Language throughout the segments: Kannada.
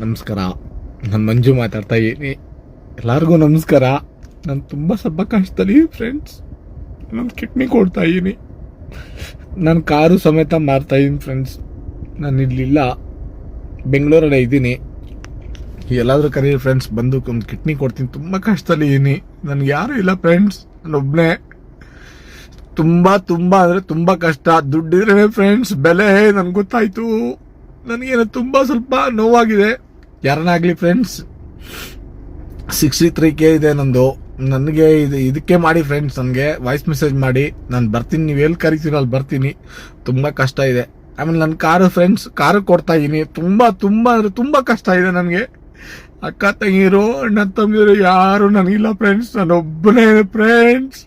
ನಮಸ್ಕಾರ. ನಾನು ಮಂಜು ಮಾತಾಡ್ತಾ ಇದ್ದೀನಿ. ಎಲ್ಲರಿಗೂ ನಮಸ್ಕಾರ. ನಾನು ತುಂಬ ಸ್ವಲ್ಪ ಕಷ್ಟದಲ್ಲಿ ಫ್ರೆಂಡ್ಸ್. ನಾನು ಕಿಡ್ನಿ ಕೊಡ್ತಾ ಇದ್ದೀನಿ. ನಾನು ಕಾರು ಸಮೇತ ಮಾರ್ತಾ ಇದ್ದೀನಿ ಫ್ರೆಂಡ್ಸ್. ನಾನು ಇಲ್ಲಿಲ್ಲ, ಬೆಂಗಳೂರಲ್ಲೇ ಇದ್ದೀನಿ. ಎಲ್ಲಾದರೂ ಕರೀರಿ ಫ್ರೆಂಡ್ಸ್, ಬಂದು ಒಂದು ಕಿಡ್ನಿ ಕೊಡ್ತೀನಿ. ತುಂಬ ಕಷ್ಟದಲ್ಲಿ ಇದ್ದೀನಿ. ನನಗೆ ಯಾರೂ ಇಲ್ಲ ಫ್ರೆಂಡ್ಸ್, ನಾನೊಬ್ಬನೇ. ತುಂಬ ತುಂಬ ಅಂದರೆ ತುಂಬ ಕಷ್ಟ. ದುಡ್ಡಿದ್ರೆ ಫ್ರೆಂಡ್ಸ್ ಬೆಲೆ ನನಗೆ ಗೊತ್ತಾಯಿತು. ನನಗೇನು ತುಂಬ ಸ್ವಲ್ಪ ನೋವಾಗಿದೆ. ಯಾರನ್ನಾಗಲಿ ಫ್ರೆಂಡ್ಸ್, 63K ಇದೆ ನಂದು. ನನಗೆ ಇದಕ್ಕೆ ಮಾಡಿ ಫ್ರೆಂಡ್ಸ್, ನನಗೆ ವಾಯ್ಸ್ ಮೆಸೇಜ್ ಮಾಡಿ. ನಾನು ಬರ್ತೀನಿ, ನೀವು ಎಲ್ಲಿ ಕರಿತೀರೋ ಅಲ್ಲಿ ಬರ್ತೀನಿ. ತುಂಬ ಕಷ್ಟ ಇದೆ. ಆಮೇಲೆ ನನ್ನ ಕಾರು ಫ್ರೆಂಡ್ಸ್, ಕಾರು ಕೊಡ್ತಾ ಇದ್ದೀನಿ. ತುಂಬ ತುಂಬ ಅಂದರೆ ತುಂಬ ಕಷ್ಟ ಇದೆ ನನಗೆ. ಅಕ್ಕ ತಂಗಿರು, ಅಣ್ಣ ತಮ್ಮಿರು ಯಾರು ನನಗಿಲ್ಲ ಫ್ರೆಂಡ್ಸ್, ನಾನೊಬ್ಬನೇ ಫ್ರೆಂಡ್ಸ್.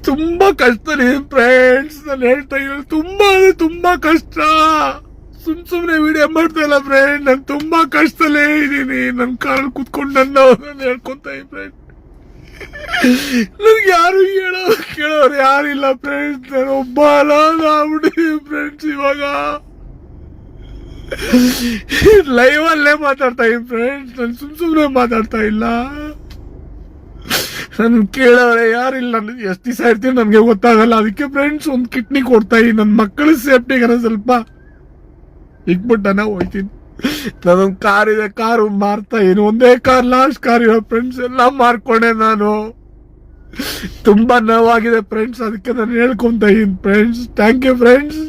ತುಂಬಾ ಕಷ್ಟದಲ್ಲಿ ಫ್ರೆಂಡ್ಸ್. ನಾನು ಹೇಳ್ತಾ ಇದ್ದೀನಿ, ತುಂಬಾ ಅಂದ್ರೆ ತುಂಬಾ ಕಷ್ಟ. ಸುಮ್ನೆ ವಿಡಿಯೋ ಮಾಡ್ತಾ ಇಲ್ಲ ಫ್ರೆಂಡ್. ನಾನು ತುಂಬಾ ಕಷ್ಟದಲ್ಲೇ ಇದ್ದೀನಿ. ನನ್ನ ಕಾರಲ್ಲಿ ಕೂತ್ಕೊಂಡು ನಾನು ಹೇಳ್ಕೊಂತ ಇದ್ದೀನಿ ಫ್ರೆಂಡ್. ನನ್ಗೆ ಯಾರು ಕೇಳೋರು ಯಾರಿಲ್ಲ ಫ್ರೆಂಡ್ಸ್. ನಾನು ಒಬ್ಬ ಆಗ್ಬಿಟ್ಟಿದ್ದೀನಿ ಫ್ರೆಂಡ್ಸ್. ಇವಾಗ ಲೈವ್ ಅಲ್ಲೇ ಮಾತಾಡ್ತಾ ಇದ್ದೀನಿ ಫ್ರೆಂಡ್ಸ್. ನಾನು ಸುಮ್ನೆ ಮಾತಾಡ್ತಾ ಇಲ್ಲ. ನನ್ ಕೇಳೋರೆ ಯಾರಿಲ್ಲ. ಎಷ್ಟು ದಿವಸ ಇರ್ತೀನಿ ನನಗೆ ಗೊತ್ತಾಗಲ್ಲ. ಅದಕ್ಕೆ ಫ್ರೆಂಡ್ಸ್ ಒಂದು ಕಿಡ್ನಿ ಕೊಡ್ತಾ ಇದ್ದೀನಿ. ನನ್ನ ಮಕ್ಕಳ ಸೇಫ್ಟಿಗಾರ ಸ್ವಲ್ಪ ಇಕ್ಬಿಟ್ಟನ ಹೋಯ್ತೀನಿ. ನಾನೊಂದು ಕಾರ್ ಇದೆ, ಕಾರು ಮಾರ್ತಾ ಇದ್ದೀನಿ. ಒಂದೇ ಕಾರ್, ಲಾಸ್ಟ್ ಕಾರ್ ಇರೋ ಫ್ರೆಂಡ್ಸ್. ಎಲ್ಲ ಮಾರ್ಕೊಂಡೆ ನಾನು. ತುಂಬಾ ನೋವಾಗಿದೆ ಫ್ರೆಂಡ್ಸ್. ಅದಕ್ಕೆ ನಾನು ಹೇಳ್ಕೊಂತ ಇದ್ದೀನಿ ಫ್ರೆಂಡ್ಸ್. Thank you friends.